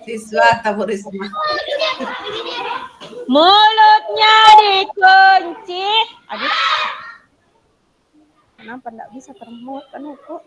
Siswa Bu Risma. Mulutnya dikunci. Aduh. Kenapa enggak bisa termuat kan aku?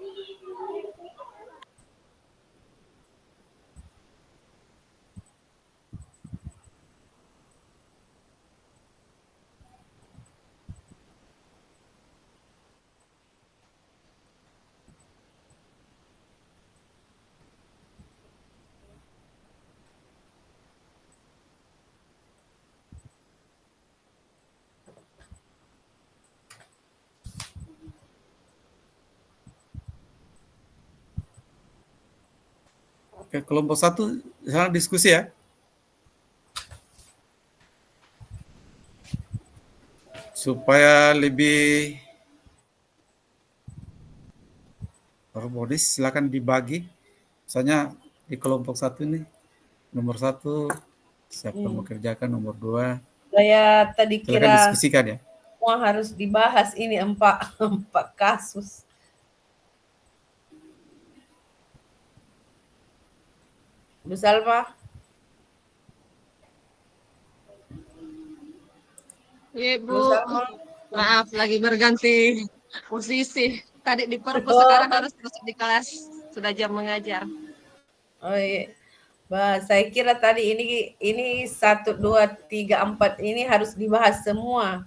Oke, kelompok 1 sekarang diskusi ya. Supaya lebih harmonis, silakan dibagi. Misalnya di kelompok 1 ini, nomor 1 siapa mau kerjakan, nomor 2 Saya tadi silakan kira diskusikan ya. semua harus dibahas ini empat kasus. Bu Salma. Ibu, Bu Salma. maaf lagi berganti posisi. Tadi di perpus, Oh. sekarang harus masuk di kelas. Sudah jam mengajar. Oh iya. Bah, saya kira tadi ini 1, 2, 3, 4 ini harus dibahas semua.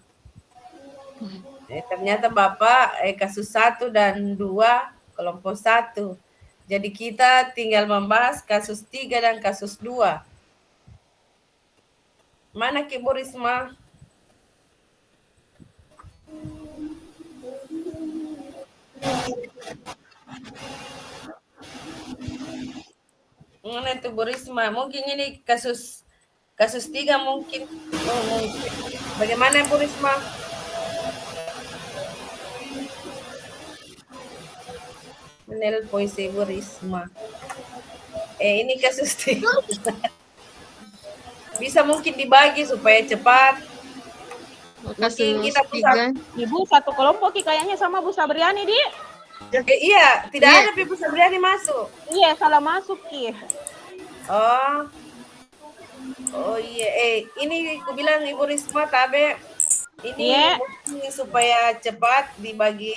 Ternyata Bapak kasus 1 dan 2 kelompok 1. Jadi kita tinggal membahas kasus 3 dan kasus 2. Mana Ki Bu Risma? Mana itu Bu Risma? Mungkin ini kasus 3 mungkin. Oh, mungkin. Bagaimana Bu Risma? Menelpon si Bu Risma. Ini kasus 3. Bisa mungkin dibagi supaya cepat. Mungkin kita bisa. Ibu satu kelompok kayaknya sama Bu Sabriani, Di. Iya, tidak ada Bu Sabriani masuk. Iya, salah masuk, Ki. Oh iya, ini aku bilang Ibu Risma Tabe, ini mungkin supaya cepat dibagi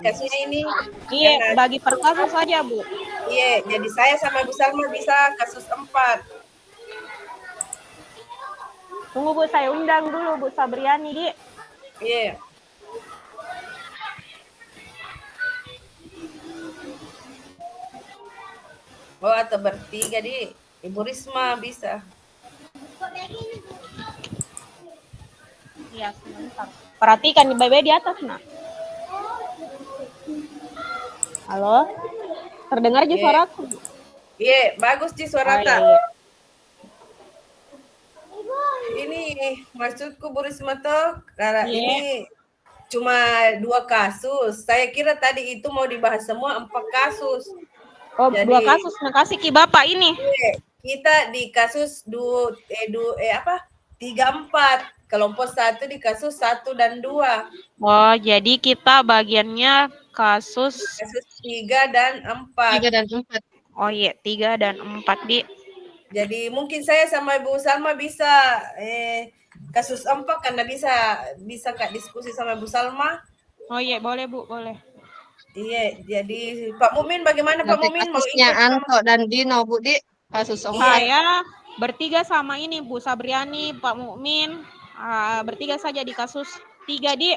kasusnya ini. Iya, bagi per kasus saja, Bu. Iya, jadi saya sama Bu Salma bisa kasus 4. Tunggu Bu, saya undang dulu Bu Sabriani, Di. Iya. Oh, atau bertiga, Di. Ibu Risma bisa. Iya, sebentar. Perhatikan di BB di atas, Nak. Halo? Terdengar di suaraku? Iya, bagus di suara tak. Iya. Ini maksudku Bu Risma toh, karena ini cuma 2 kasus. Saya kira tadi itu mau dibahas semua 4 kasus. Oh, jadi, 2 kasus. Makasih Ki Bapak ini. Kita di kasus 3, 4. Kelompok 1 di kasus 1 dan 2. Oh, jadi kita bagiannya kasus 3 dan 4. 3 dan 4. Oh iya, 3 dan 4, Di. Jadi mungkin saya sama Ibu Salma bisa kasus 4 karena bisa Kak diskusi sama Bu Salma. Oh iya, boleh Bu, boleh. Iya, jadi Pak Mumin bagaimana Pak Mumin? Kasusnya Anto dan Dino, Bu Di. Kasus 4. Saya bertiga sama ini Bu Sabriani, Pak Mukmin, bertiga saja di kasus 3, Di.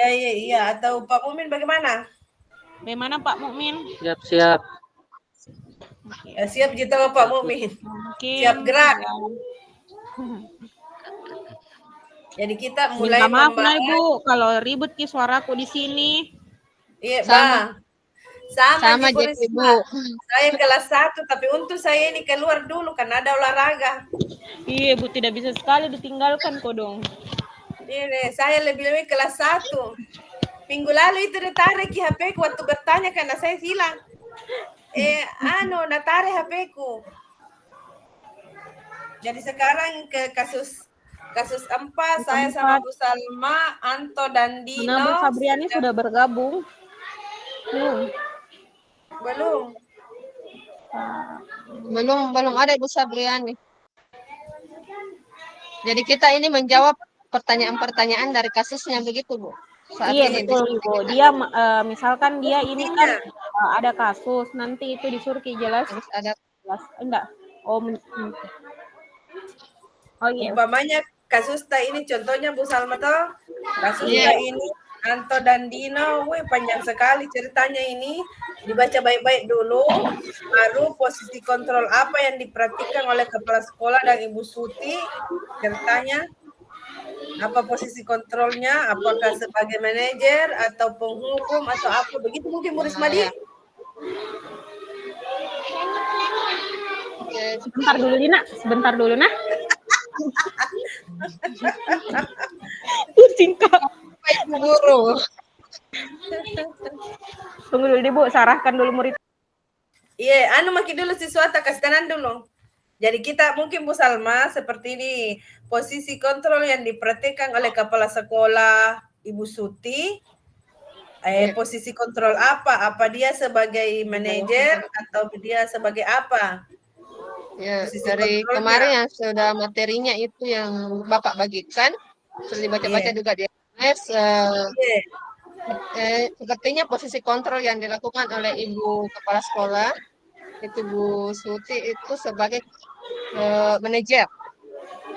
Iya. Atau Pak Mumin bagaimana? Bagaimana Pak Mukmin? Siap. Siap kita Pak Mukmin. Siap gerak. Jadi kita mulai minta maaf nah Ibu kalau ribut Ki suaraku di sini. Iya, sama jadi Ibu. Saya kelas 1 tapi untuk saya ini keluar dulu karena ada olahraga. Iya, Bu tidak bisa sekali ditinggalkan kok dong. Ini saya lebih kelas 1. Minggu lalu itu ditarik HP ku waktu bertanya karena saya hilang. Natarik HP ku. Jadi sekarang ke kasus 4 saya sama Bu Salma, Anto dan Dino. Bu Sabriani sudah bergabung. Belum. Belum ada Ibu Sabriani. Jadi kita ini menjawab pertanyaan-pertanyaan dari kasusnya begitu, Bu. Saat Iya ini betul diskusi Ibu. kita Dia misalkan dia ini kan Buktinya, ada kasus, nanti itu disuruh jelas harus ada. jelas enggak. Oh, oh iya. umpamanya kasus ta ini contohnya Bu Salma toh, kasus Iya. ta ini Anto dan Dino, wih panjang sekali ceritanya ini, dibaca baik-baik dulu, baru posisi kontrol apa yang diperhatikan oleh kepala sekolah dan Ibu Suti, ceritanya, apa posisi kontrolnya, apakah sebagai manajer atau penghukum atau apa, begitu mungkin Bu Rismadi? Ya. Oke. Sebentar dulu Dina, sebentar dulu nah. Pusing Kak. Baik, Bu Guru. Tunggu dulu deh Bu, sarahkan dulu murid. Iya, anu makin dulu siswa tak kasih tanan dulu. Jadi kita mungkin Bu Salma seperti ini, posisi kontrol yang diperhatikan oleh kepala sekolah Ibu Suti, posisi kontrol apa? Apa dia sebagai manajer atau dia sebagai apa? Ya, Posisi dari kontrolnya. kemarin yang sudah materinya itu yang Bapak bagikan, sudah dibaca-baca Iya. juga di SMS, Iya. sepertinya posisi kontrol yang dilakukan oleh Ibu Kepala Sekolah, itu Bu Suti itu sebagai manajer.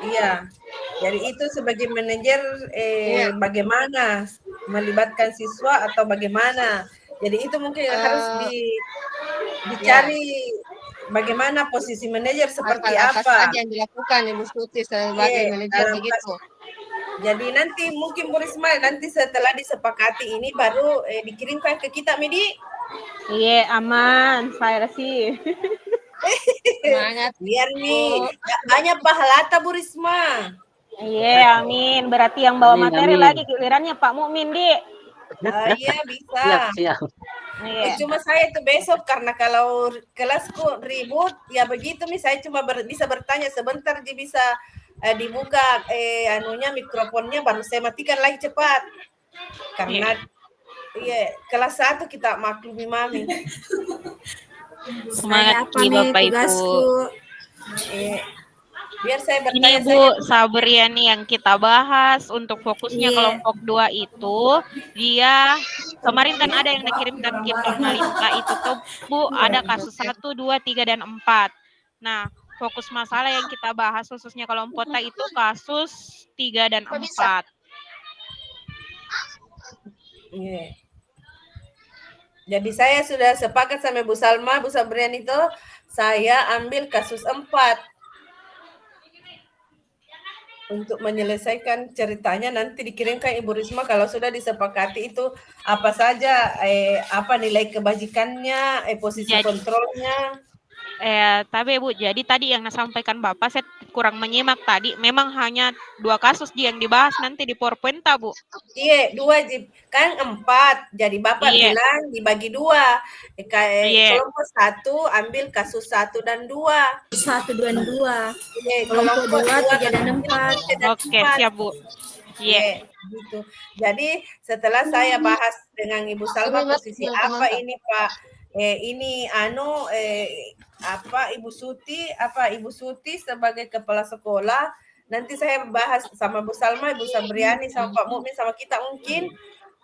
Iya. Jadi itu sebagai manajer Iya. bagaimana melibatkan siswa atau bagaimana. Jadi itu mungkin harus dicari bagaimana posisi manajer seperti Apa apa. saja yang dilakukan Ibu Suti sebagai Iya, manajer dalam begitu. jadi nanti mungkin Bu Risma nanti setelah disepakati ini baru dikirimkan ke kita Midi. Iya, aman. Saya sih. Semangat. Biar nih banyak pahala Bu Risma. Iya, amin. Berarti yang bawa Amin, materi amin. lagi gilirannya Pak Mukmin, Di. Iya bisa. Siap. Iya. Cuma saya itu besok karena kalau kelasku ribut ya begitu nih saya cuma bisa bertanya sebentar dia bisa dibuka anunya mikrofonnya baru saya matikan lagi cepat karena kelas 1 kita maklumi Mami. Semangat Bapak Ibu. Biar saya Ini bertanya Bu Sabriani yang kita bahas untuk fokusnya kelompok 2 itu dia kemarin kan ada yang dikirimkan Kim Malita itu tuh Bu ada kasus 1, 2, 3 dan 4. Nah, fokus masalah yang kita bahas khususnya kelompok A itu kasus 3 dan 4. Iya. Jadi saya sudah sepakat sama Bu Salma, Bu Sabriani itu saya ambil kasus 4. Untuk menyelesaikan ceritanya nanti dikirimkan Ibu Risma kalau sudah disepakati itu apa saja apa nilai kebajikannya, posisi kontrolnya. Tapi Bu, jadi tadi yang disampaikan Bapak saya kurang menyimak tadi. Memang hanya 2 kasus yang dibahas nanti di PowerPoint Bu. Iya, 2 kan 4. Jadi Bapak bilang dibagi 2. Kelompok 1 ambil kasus 1 dan 2. 1 dan 2. Kelompok 2 3 dan 4. Oke, siap Bu. Iya, gitu. Jadi setelah saya bahas dengan Ibu Salma posisi apa ini Pak, ini Ibu Suti sebagai kepala sekolah. Nanti saya bahas sama Bu Salma, Ibu Sabriani, sama Pak Mukmin, sama kita mungkin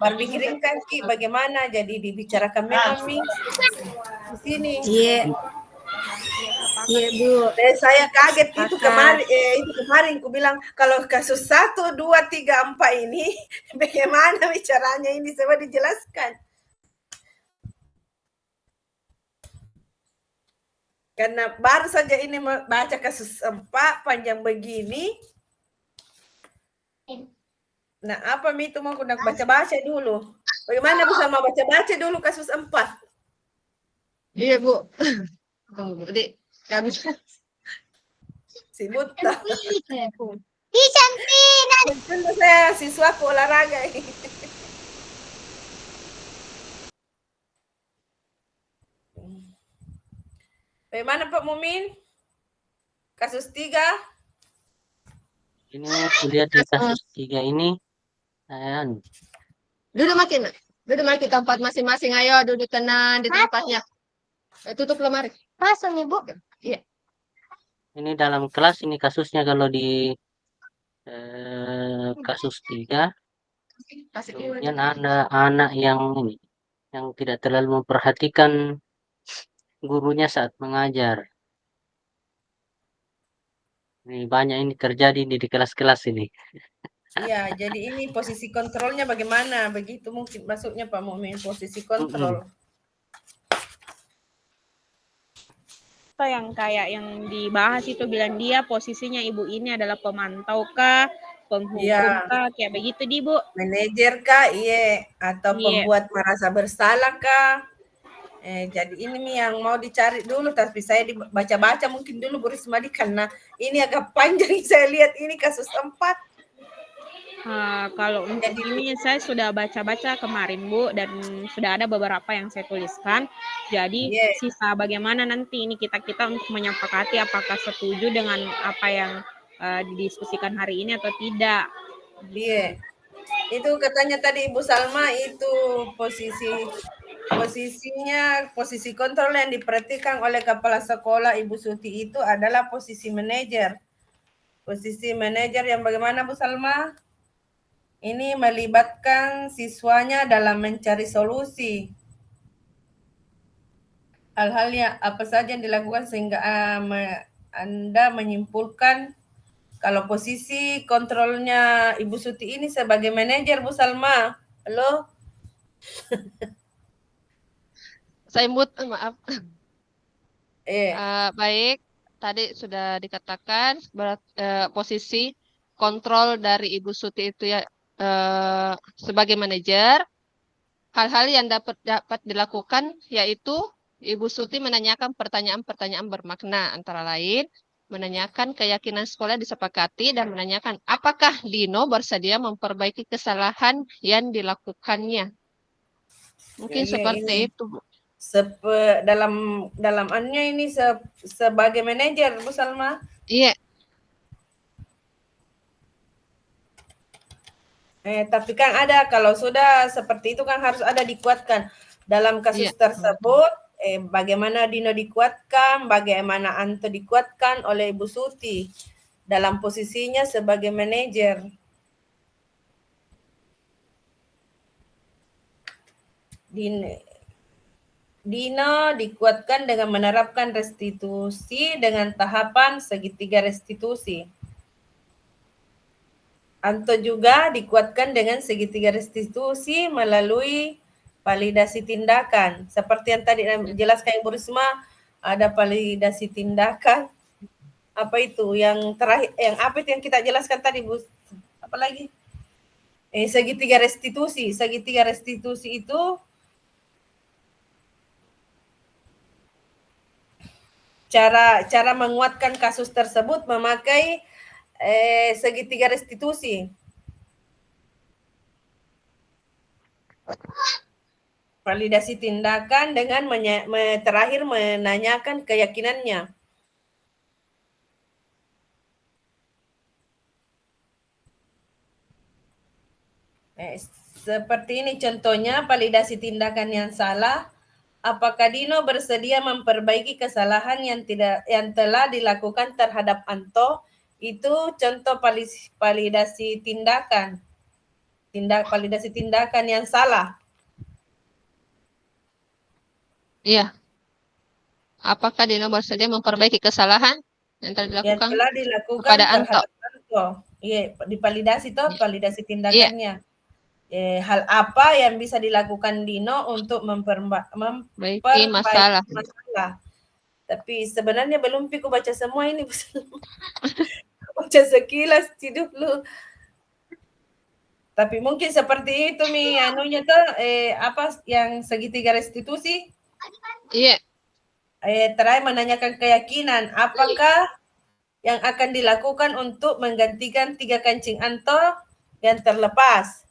baru dikirimkan Ki bagaimana. Jadi dibicarakan memang di sini. Iya. Iya Bu. Dan saya kaget itu kemarin ku bilang kalau kasus 1, 2, 3, 4 ini bagaimana bicaranya ini coba dijelaskan. Karena baru saja ini baca kasus 4 panjang begini. Nah, apa itu mau nak baca-baca dulu. Bagaimana bisa mau baca-baca dulu kasus 4? Iya, Bu. Jadi kami Si Buta. Tentu saya siswaku olahraga. Bagaimana Pak Mumin? Kasus 3? Ini kuliah di kasus 3 ini. Duduk makin tempat masing-masing. Ayo duduk tenang di tempatnya. Tutup lemari. Pasang Ibu. Iya. Ini dalam kelas ini kasusnya kalau di kasus 3, kemudian ada anak yang ini, yang tidak terlalu memperhatikan gurunya saat mengajar. Ini banyak ini terjadi di kelas-kelas ini. Iya, jadi ini posisi kontrolnya bagaimana? Begitu mungkin masuknya Pak Mumin, posisi kontrol. Yang kayak yang dibahas itu bilang dia posisinya ibu ini adalah pemantau kah, penghukum kah, kayak begitu di Bu. Manajer kah, iya, atau pembuat merasa bersalah kah? Jadi ini nih yang mau dicari dulu, tapi saya dibaca-baca mungkin dulu Bu Rismadi karena ini agak panjang saya lihat ini kasus 4. Kalau untuk ini saya sudah baca-baca kemarin Bu, dan sudah ada beberapa yang saya tuliskan. Jadi sisa bagaimana nanti ini kita untuk menyepakati apakah setuju dengan apa yang didiskusikan hari ini atau tidak. Iya. Itu katanya tadi Ibu Salma itu posisi kontrol yang diperhatikan oleh kepala sekolah Ibu Suti itu adalah posisi manajer. Posisi manajer yang bagaimana Bu Salma? Ini melibatkan siswanya dalam mencari solusi. Hal-hal yang apa saja yang dilakukan sehingga Anda menyimpulkan kalau posisi kontrolnya Ibu Suti ini sebagai manajer Bu Salma. Halo? Saya mute, maaf. Baik, tadi sudah dikatakan posisi kontrol dari Ibu Suti itu ya sebagai manajer. Hal-hal yang dapat dilakukan yaitu Ibu Suti menanyakan pertanyaan-pertanyaan bermakna, antara lain menanyakan keyakinan sekolah disepakati dan menanyakan apakah Dino bersedia memperbaiki kesalahan yang dilakukannya. Mungkin seperti itu, Bu. Dalam annya ini sebagai manajer Bu Salma. Iya. Tapi kan ada kalau sudah seperti itu kan harus ada dikuatkan dalam kasus tersebut. Bagaimana Dino dikuatkan, bagaimana Anto dikuatkan oleh Ibu Suti dalam posisinya sebagai manajer. Dino dikuatkan dengan menerapkan restitusi dengan tahapan segitiga restitusi. Anto juga dikuatkan dengan segitiga restitusi melalui validasi tindakan. Seperti yang tadi dijelaskan Ibu Risma, ada validasi tindakan. Apa itu? Yang terakhir, yang apa itu yang kita jelaskan tadi Bu? Apa lagi? Segitiga restitusi. Segitiga restitusi itu cara menguatkan kasus tersebut memakai segitiga restitusi. Validasi tindakan dengan terakhir menanyakan keyakinannya. Seperti ini contohnya validasi tindakan yang salah. Apakah Dino bersedia memperbaiki kesalahan yang telah dilakukan terhadap Anto? Itu contoh validasi tindakan. Validasi tindakan yang salah. Iya. Apakah Dino bersedia memperbaiki kesalahan yang telah dilakukan kepada Anto? Iya, divalidasi toh validasi tindakannya. Hal apa yang bisa dilakukan Dino untuk memperbaiki masalah. Tapi sebenarnya belum piku baca semua ini. Baca sekilas dulu. Tapi mungkin seperti itu anunya tuh apa yang segitiga restitusi? Iya. Terakhir menanyakan keyakinan, apakah yang akan dilakukan untuk menggantikan 3 kancing Anto yang terlepas?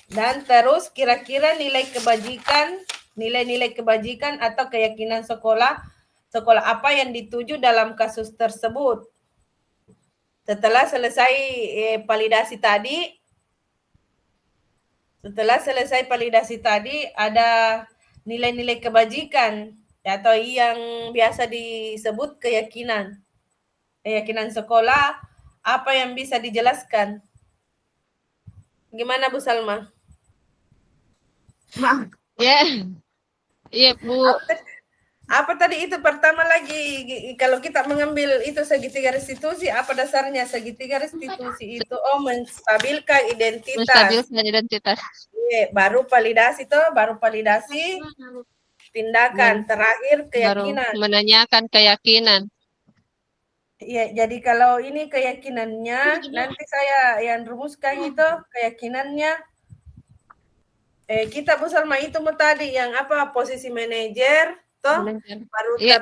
Dan terus kira-kira nilai-nilai kebajikan atau keyakinan sekolah apa yang dituju dalam kasus tersebut. Setelah selesai validasi tadi, Setelah selesai validasi tadi, ada nilai-nilai kebajikan atau yang biasa disebut keyakinan. Keyakinan sekolah, apa yang bisa dijelaskan? Gimana Bu Salma? Ya, iya Bu. Apa tadi itu pertama lagi, kalau kita mengambil itu segitiga restitusi, apa dasarnya segitiga restitusi itu? Oh, menstabilkan identitas. Menstabilkan identitas. Iya, baru validasi tindakan, terakhir keyakinan. Baru menanyakan keyakinan. Iya, jadi kalau ini keyakinannya, nanti saya yang rumuskan itu keyakinannya. Kita Bu Salma itu tadi yang apa, posisi manajer, toh baru Iya.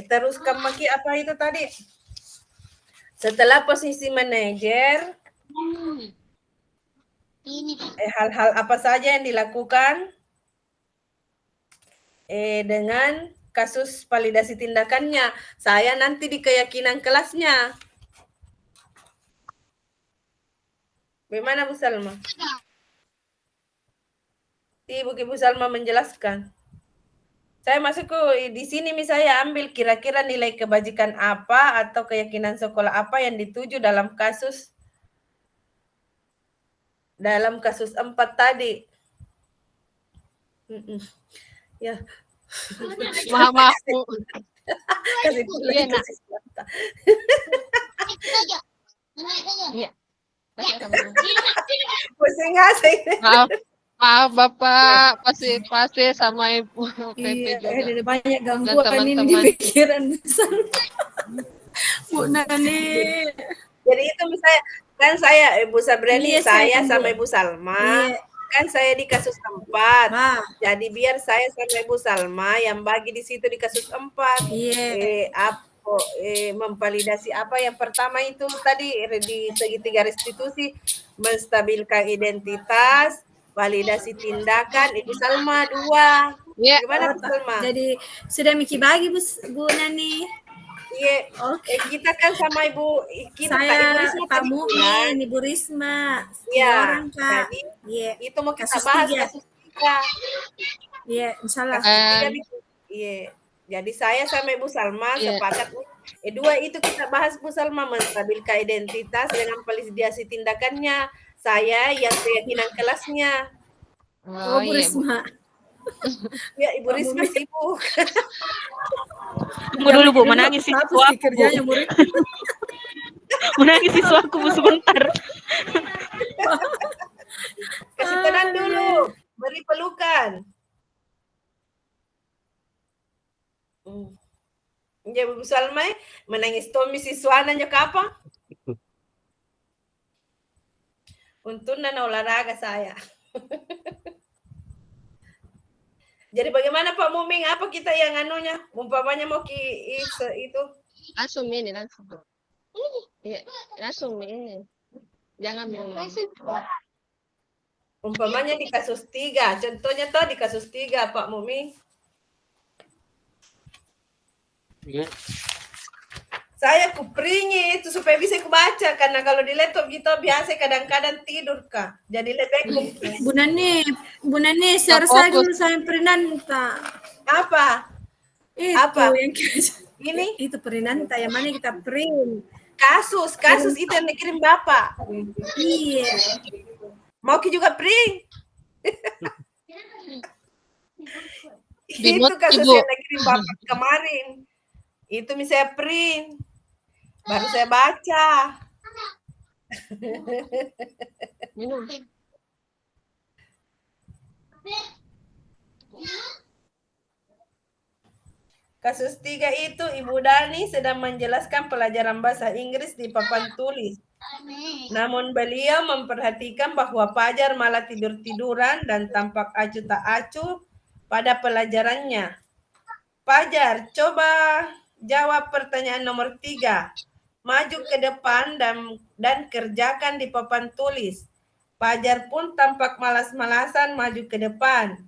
teruskan maki apa itu tadi? Setelah posisi manajer, hal-hal apa saja yang dilakukan dengan kasus validasi tindakannya. Saya nanti di keyakinan kelasnya. Bagaimana Bu Salma? Ibu Salma menjelaskan. Saya masuk ke di sini misalnya ambil kira-kira nilai kebajikan apa atau keyakinan sekolah apa yang dituju dalam kasus 4 tadi. Ya. Maaf Bu. Kasih dulu, Iya, Nak. kasih swasta. Iya. Pusing asing. Maaf Bapak, pasti sama Ibu PP Iya, juga. ada banyak Dan gangguan ini di teman-teman. pikiran. Bu Nani. Jadi itu misalnya kan saya Ibu Sabrani, Iya, saya saya sama tahu. Ibu Salma. Iya. Kan saya di kasus 4. Ah, Jadi biar saya sama Ibu Salma yang bagi di situ di kasus 4. iya. Memvalidasi apa yang pertama itu tadi di segitiga restitusi, menstabilkan identitas, validasi tindakan. Ibu Salma 2. Iya. Gimana Bu Salma? Jadi sudah Miki bagi Bu Nani. Iya. Oke. Kita kan sama Ibu Ibu Saya Risma Pak tadi Mu'min, bilang. Ibu Risma. Iya. Orang Kak. Jadi Iya. itu mau kita Kasus bahas 3. kasus 3. Iya, insyaallah. Iya. Jadi saya sama Ibu Salma Iya. sepakat 2 itu kita bahas Bu Salma, menstabilkan identitas dengan validasi tindakannya. Saya yang keyakinan kelasnya. Oh, Bu Iya, Bu. Risma. Ya, Ibu Risma sibuk. Tunggu dulu Bu, menangis Apa siswa sih kerjanya Bu? menangis siswaku Bu sebentar. Kasih tenang dulu, beri pelukan. Ya, Bu Salma menangis Tommy siswana nyo apa? Untung na olahraga saya. Jadi bagaimana Pak Muming, apa kita yang anunya? Umpamanya mau itu. Langsung ini langsung. Iya, langsung ini. Jangan Umpamanya di kasus 3, contohnya tuh di kasus 3 Pak Muming. Iya. Saya kupringi itu supaya bisa kubaca, karena kalau di laptop gitu biasa kadang-kadang tidur Kak. Jadi lebih Bu Nani share saya dulu saya Perinanta. apa? Itu Apa? yang Ini itu Perinanta yang mana kita print. kasus itu yang dikirim Bapak. Iya. Mau ki juga print. Itu Dimut, kasus Ibu. yang dikirim Bapak kemarin. Itu misalnya print. Baru saya baca. Minum. Kasus 3 itu Ibu Dani sedang menjelaskan pelajaran bahasa Inggris di papan tulis. Namun beliau memperhatikan bahwa Fajar malah tidur-tiduran dan tampak acuh tak acuh pada pelajarannya. Fajar, coba jawab pertanyaan nomor 3. Maju ke depan dan kerjakan di papan tulis. Fajar pun tampak malas-malasan maju ke depan.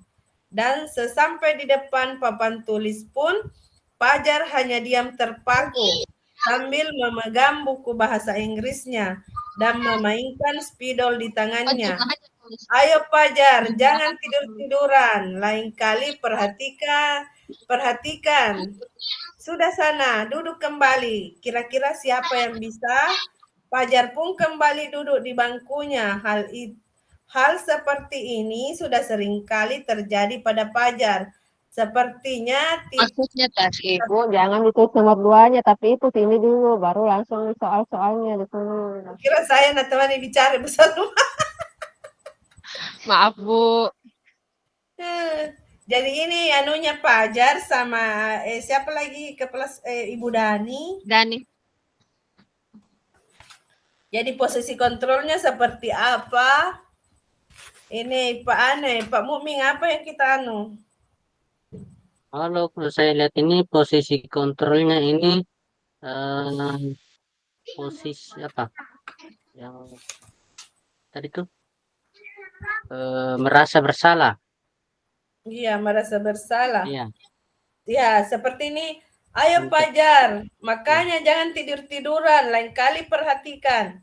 Dan sesampai di depan papan tulis pun, Fajar hanya diam terpaku sambil memegang buku bahasa Inggrisnya dan memainkan spidol di tangannya. Pencegahannya tulis. Ayo Fajar, jangan tidur-tiduran. Lain kali perhatikan. Sudah sana, duduk kembali. Kira-kira siapa yang bisa? Fajar pun kembali duduk di bangkunya. Hal seperti ini sudah seringkali terjadi pada Fajar. Sepertinya Maksudnya tadi Ibu jangan ditulis nomor 2-nya, tapi itu ini dulu, baru langsung soal-soalnya di sini. kira saya nak temani bicara bersama. Maaf Bu. Jadi ini anunya Fajar sama siapa lagi kepala Ibu Dani. Dani. Jadi posisi kontrolnya seperti apa? Ini Pak Mukmin apa yang kita anu? Kalau saya lihat ini posisi kontrolnya ini posisi apa? Yang tadi tuh merasa bersalah. Iya, merasa bersalah. Iya. Ya, seperti ini. Ayo Fajar, makanya jangan tidur-tiduran, lain kali perhatikan.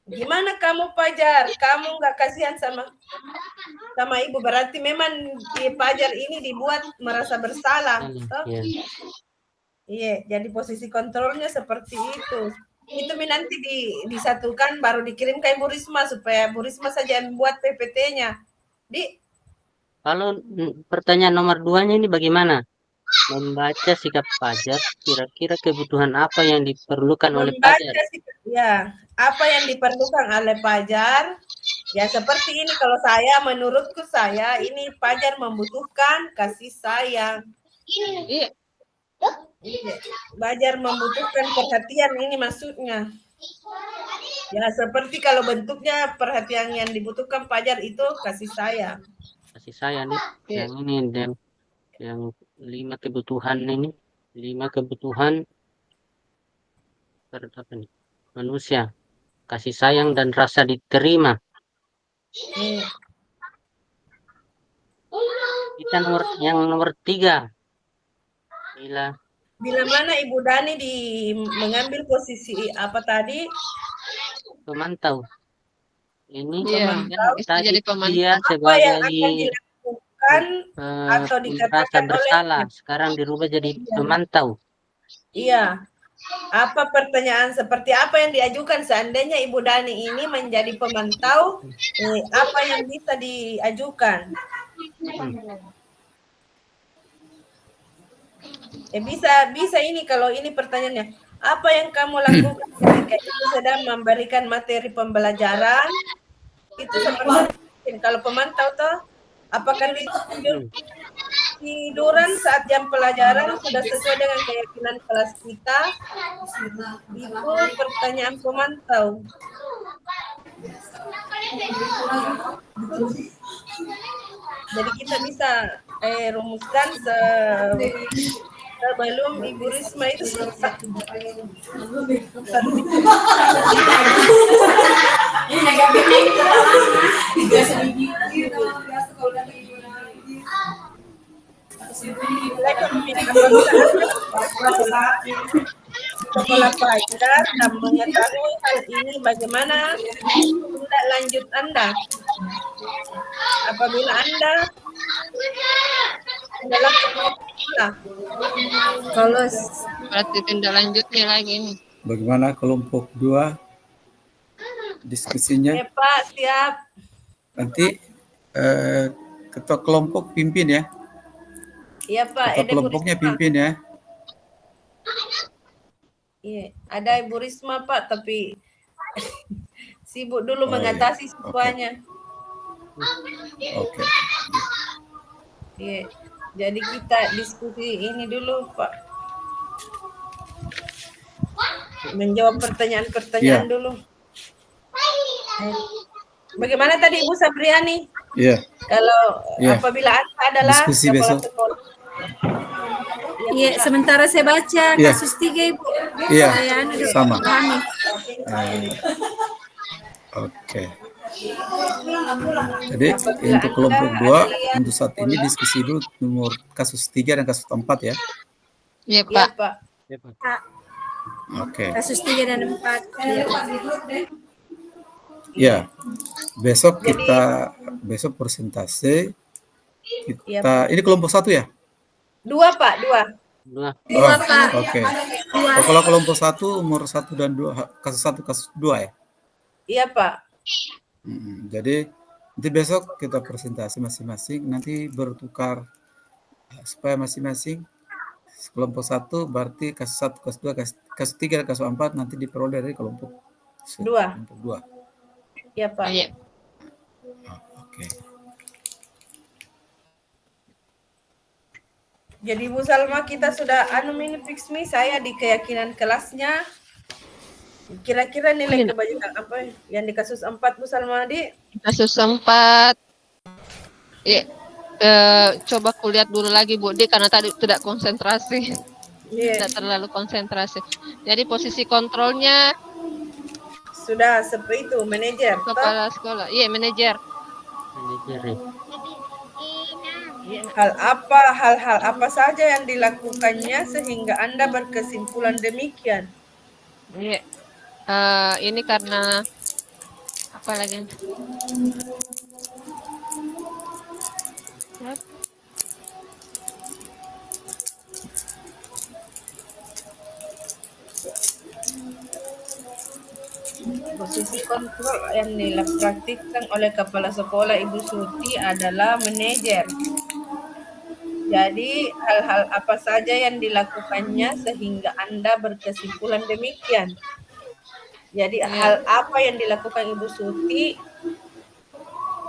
Gimana kamu Fajar? Kamu nggak kasihan sama ibu, berarti memang Fajar ini dibuat merasa bersalah. Iya. Iya, jadi posisi kontrolnya seperti itu. Itu nanti disatukan baru dikirim ke Ibu Risma supaya Bu Risma saja yang buat PPT-nya. Kalau pertanyaan nomor 2-nya ini bagaimana? Membaca sikap Fajar, kira-kira kebutuhan apa yang diperlukan oleh Fajar? Ya, apa yang diperlukan oleh Fajar? Ya seperti ini, kalau menurutku ini Fajar membutuhkan kasih sayang. Iya. Fajar membutuhkan perhatian, ini maksudnya. Ya seperti kalau bentuknya perhatian yang dibutuhkan Fajar itu kasih sayang. Kasih sayang nih, yang ini dan yang 5 kebutuhan ini, 5 kebutuhan apa nih? Manusia, kasih sayang dan rasa diterima. Kita nomor 3. Bila mana Ibu Dani mengambil posisi apa tadi? Pemantau. Ini jadi pemantau. dia Apa sebagai yang akan dilakukan atau dikatakan bersalah, sekarang dirubah jadi pemantau. Iya. Apa pertanyaan seperti apa yang diajukan seandainya Ibu Dani ini menjadi pemantau? Apa yang bisa diajukan? Bisa ini kalau ini pertanyaannya. Apa yang kamu lakukan ketika itu sedang memberikan materi pembelajaran? Itu seperti kalau pemantau toh, apakah tiduran saat jam pelajaran sudah sesuai dengan keyakinan kelas kita? Itu pertanyaan pemantau. Jadi kita bisa rumuskan sebelum Ibu Risma itu selesai. Sekolah Fajar dan mengetahui hal ini, bagaimana tindak lanjut Anda? Apabila Anda dalam sekolah, Kalau Berarti tindak lanjutnya lagi ini. Bagaimana kelompok 2 diskusinya? Pak, siap. Nanti ketua kelompok pimpin ya. Iya Pak. Ketua kelompoknya pimpin ya. Iya, ada Ibu Risma Pak, tapi sibuk dulu mengatasi semuanya. Oke. Iya, jadi kita diskusi ini dulu Pak. Menjawab pertanyaan-pertanyaan dulu. Bagaimana tadi Ibu Sabriani? Iya. Kalau apabila Anda adalah diskusi besok. iya, sementara saya baca kasus 3 Ibu. Iya, Saya sama. pahami. Oke. Jadi untuk kelompok 2 untuk saat ini diskusi dulu nomor kasus 3 dan kasus 4 ya. Iya Pak. Pak. Oke. Kasus 3 dan 4. Ya, besok Jadi besok persentase ya, kita ini kelompok 1 ya? 2 Pak, 2. Dua. Dua, Oh, Pak. oke. Dua. Oh, kalau kelompok 1 umur 1 dan 2, kasus 1, kasus 2 ya? Iya Pak. Jadi nanti besok kita presentasi masing-masing, nanti bertukar supaya masing-masing kelompok 1 berarti kasus 1, kasus 2, kasus 3, kasus 4 nanti diperoleh dari kelompok 2. 2. Iya Pak. Iya. Oke. Jadi Bu Salma kita sudah ini fix nih saya di keyakinan kelasnya. Kira-kira nilai kebanyakan apa yang di kasus 4 Bu Salma di? Kasus 4. Ya, coba kulihat dulu lagi Bu Di karena tadi tidak konsentrasi. Tidak terlalu konsentrasi. Jadi posisi kontrolnya sudah seperti itu, manajer. kepala sekolah. Iya, manajer. Hal-hal apa saja yang dilakukannya sehingga Anda berkesimpulan demikian? Iya. Ini karena apa lagi? Posisi kontrol yang dipraktikkan oleh kepala sekolah Ibu Suti adalah manajer. Jadi hal-hal apa saja yang dilakukannya sehingga Anda berkesimpulan demikian. Jadi hal apa yang dilakukan Ibu Suti?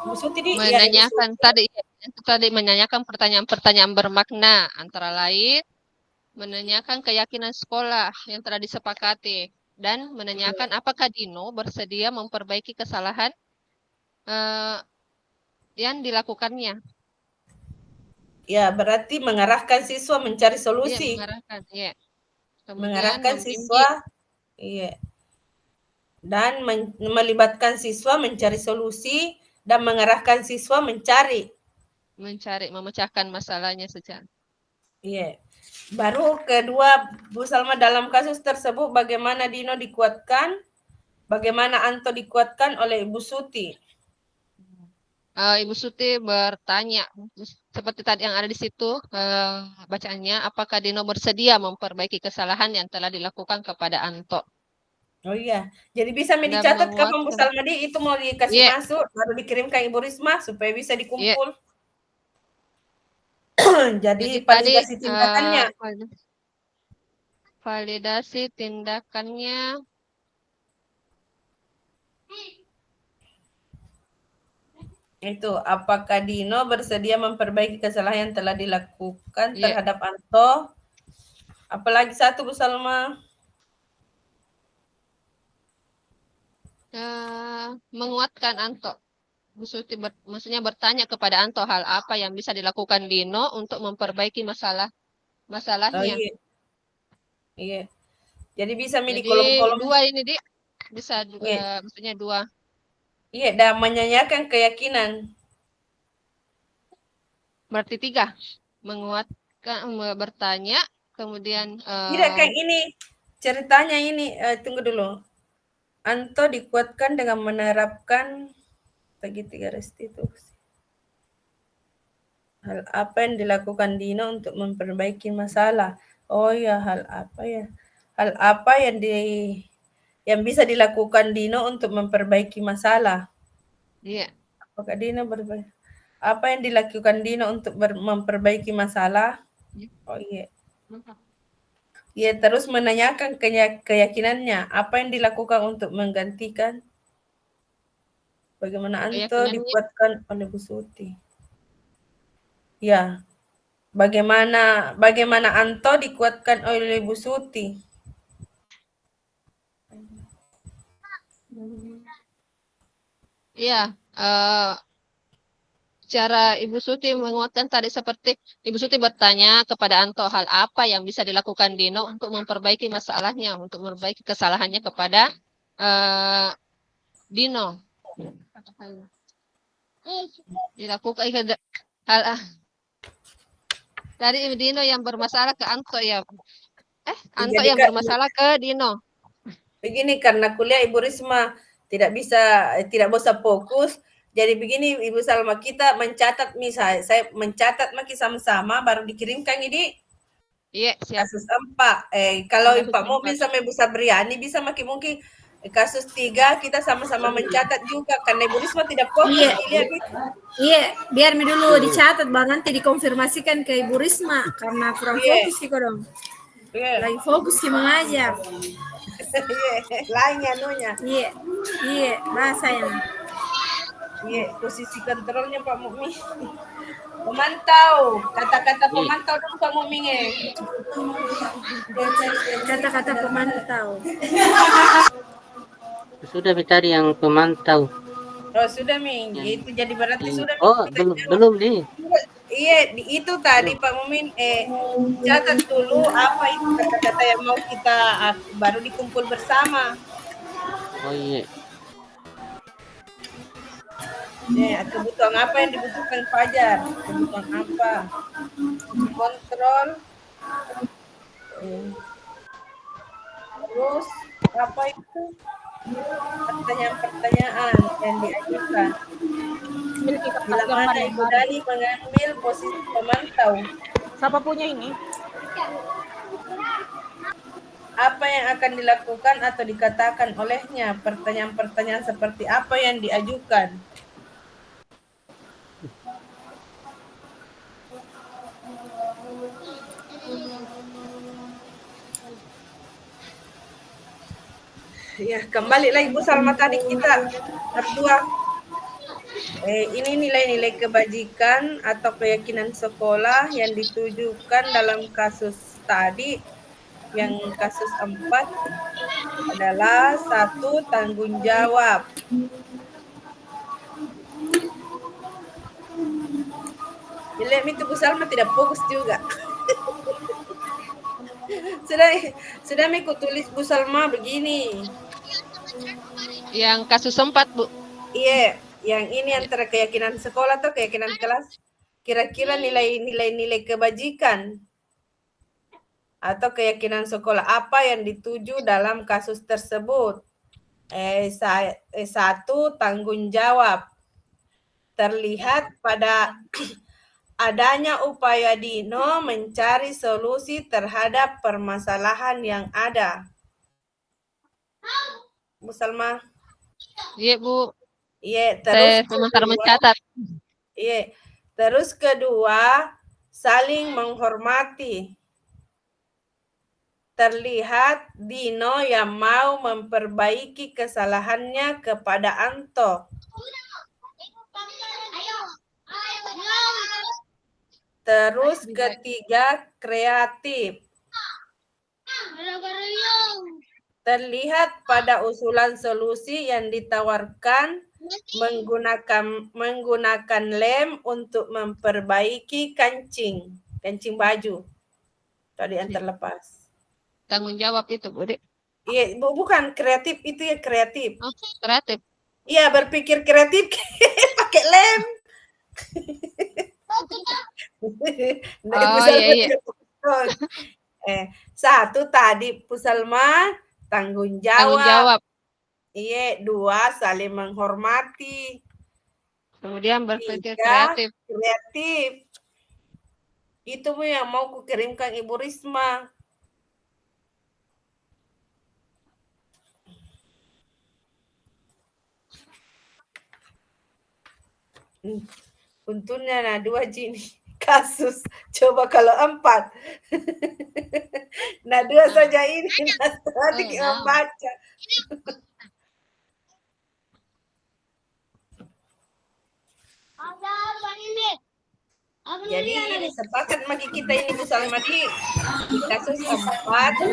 Ibu Suti menanyakan tadi menanyakan pertanyaan-pertanyaan bermakna, antara lain menanyakan keyakinan sekolah yang telah disepakati dan menanyakan apakah Dino bersedia memperbaiki kesalahan yang dilakukannya. Ya, berarti mengarahkan siswa mencari solusi. Iya, mengarahkan, ya. Mengarahkan siswa, iya. Dan melibatkan siswa mencari solusi dan mengarahkan siswa mencari, memecahkan masalahnya secara. Iya. Baru kedua, Bu Salma, dalam kasus tersebut bagaimana Dino dikuatkan, bagaimana Anto dikuatkan oleh Ibu Suti? Ibu Suti bertanya seperti tadi yang ada di situ bacaannya, apakah Dino bersedia memperbaiki kesalahan yang telah dilakukan kepada Anto. Oh iya, jadi bisa dicatat kapan Bu Salma itu mau dikasih masuk, baru dikirimkan Ibu Risma supaya bisa dikumpul. Jadi validasi tindakannya. Validasi tindakannya. Itu, apakah Dino bersedia memperbaiki kesalahan yang telah dilakukan terhadap Anto? Apalagi satu Bu Salma? Menguatkan Anto. Bu Suti maksudnya bertanya kepada Anto hal apa yang bisa dilakukan Dino untuk memperbaiki masalahnya. Oh, iya. Jadi bisa milih Jadi kolom-kolom. Dua ini bisa juga, maksudnya 2. Iya, dan menyanyikan keyakinan. Berarti 3. Menguatkan, bertanya, kemudian. Tidak, kayak ini. Ceritanya ini, tunggu dulu. Anto dikuatkan dengan menerapkan segitiga restitusi. Hal apa yang dilakukan Dino untuk memperbaiki masalah? Oh ya, hal apa ya? Hal apa yang bisa dilakukan Dino untuk memperbaiki masalah? Iya. Apakah Dino apa yang dilakukan Dino untuk memperbaiki masalah? Oh iya. Ya, terus menanyakan keyakinannya. Apa yang dilakukan untuk menggantikan? Bagaimana Anto dikuatkan oleh Bu Suti? Ya. Bagaimana Anto dikuatkan oleh Bu Suti? Iya, cara Ibu Suti menguatkan tadi seperti Ibu Suti bertanya kepada Anto hal apa yang bisa dilakukan Dino untuk memperbaiki masalahnya, untuk memperbaiki kesalahannya kepada Dino. Dilakukan hal dari Dino yang bermasalah ke Anto ya. Anto yang bermasalah ke Dino. Begini, karena kuliah Ibu Risma tidak bisa fokus. Jadi begini Ibu Salma, kita mencatat misalnya, saya mencatat maki sama-sama baru dikirimkan ini Iya, siap. kasus 4. Kalau Kasus Pak Mobil 4. sama Ibu Sabriani bisa mungkin kasus 3 kita sama-sama mencatat juga karena Ibu Risma tidak fokus Iya. lihat itu. Iya, biar mi dulu dicatat baru nanti dikonfirmasikan ke Ibu Risma karena kurang Iya. fokus kok dong. Iya. Lagi fokus ki mengajar. Iya, lain anunya. Iya. Iya, bahasanya. Iya, posisi kontrolnya Pak Mukmin. Pemantau, kata-kata pemantau dong Pak Mukmin Kata-kata pemantau. Sudah cari yang pemantau. Oh sudah Ming, itu jadi berarti sudah. Oh, belum nih. Iya, itu tadi Pak Mumin catat dulu apa itu kata-kata yang mau kita baru dikumpul bersama. Oh iya. Kebutuhan apa yang dibutuhkan Fajar? Kebutuhan apa? Kontrol. Terus apa itu? Pertanyaan-pertanyaan yang diajukan. Bila mana Ibu Dani mengambil posisi pemantau. Siapa punya ini? Apa yang akan dilakukan atau dikatakan olehnya? Pertanyaan-pertanyaan seperti apa yang diajukan? Ya, kembali lagi Bu Salma tadi kita berdua. Ini nilai-nilai kebajikan atau keyakinan sekolah yang ditujukan dalam kasus tadi. Yang kasus 4 adalah 1 tanggung jawab. Bila itu Bu Salma tidak fokus juga. sudah Miku tulis Bu Salma begini. Yang kasus 4, Bu. Iya, yang ini antara keyakinan sekolah atau keyakinan kelas. Kira-kira nilai-nilai kebajikan atau keyakinan sekolah apa yang dituju dalam kasus tersebut? 1 tanggung jawab. Terlihat pada adanya upaya Dino mencari solusi terhadap permasalahan yang ada. Bu Salma? Iya, Bu. Iya, Saya sementara mencatat. Iya. Terus kedua, saling menghormati. Terlihat Dino yang mau memperbaiki kesalahannya kepada Anto. Terus ketiga, kreatif. Terlihat pada usulan solusi yang ditawarkan menggunakan lem untuk memperbaiki kancing baju. Tadi yang terlepas. Tanggung jawab itu, Bu. Iya, bukan kreatif, itu ya kreatif. Oh, kreatif. Iya, berpikir kreatif pakai lem. Oh, iya. 1 tadi Bu Salma tanggung jawab. Iya, 2 saling menghormati. Kemudian berpikir 3, kreatif. Itu Bu yang mau kukirimkan Ibu Risma. Untungnya 2 Jini kasus. Coba kalau 4. 2 saja ini. Nanti membaca. Jadi sepakat bagi kita ini Bu Salma di kasus 4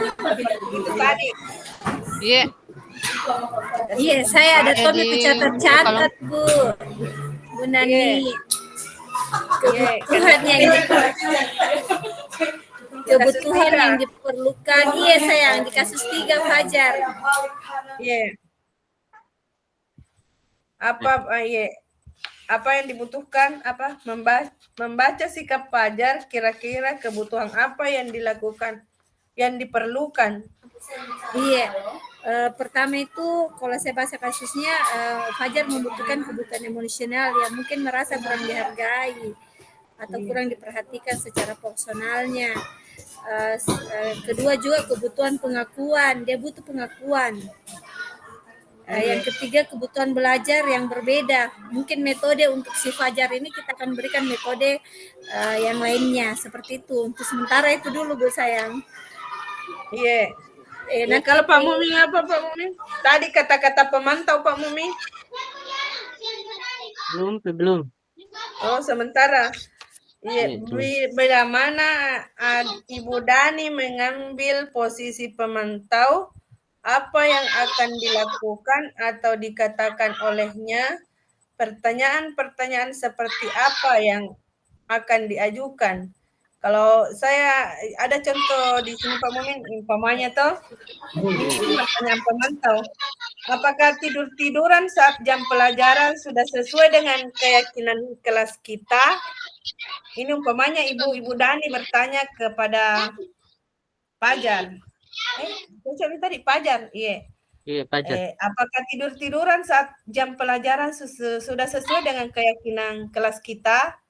itu tadi. Iya. Iya, saya ada topi catat-catat, Bu. Bu Nani. Kebutuhan yang diperlukan. Iya, sayang, di kasus 3 Fajar. Iya. Apa yang dibutuhkan? Membaca sikap Fajar, kira-kira kebutuhan apa yang dilakukan yang diperlukan? Iya. Pertama itu kalau saya baca kasusnya Fajar membutuhkan kebutuhan emosional yang mungkin merasa kurang dihargai atau kurang diperhatikan secara personalnya. Kedua juga kebutuhan pengakuan, dia butuh pengakuan. Yang ketiga kebutuhan belajar yang berbeda. Mungkin metode untuk si Fajar ini kita akan berikan metode yang lainnya seperti itu. Untuk sementara itu dulu Bu sayang. Iya. Nah Kalau Pak Mumin apa Pak Mumin? Tadi kata-kata pemantau Pak Mumin. Belum. Oh sementara. Iya. Bila mana Ibu Dani mengambil posisi pemantau, apa yang akan dilakukan atau dikatakan olehnya? Pertanyaan-pertanyaan seperti apa yang akan diajukan? Kalau saya ada contoh di sini Pak Mumin, umpamanya toh, ini pertanyaan pemantau. Apakah tidur-tiduran saat jam pelajaran sudah sesuai dengan keyakinan kelas kita? Ini umpamanya Ibu Dani bertanya kepada Fajar. Tadi Fajar, iya. Iya, Fajar. Apakah tidur-tiduran saat jam pelajaran sudah sesuai dengan keyakinan kelas kita?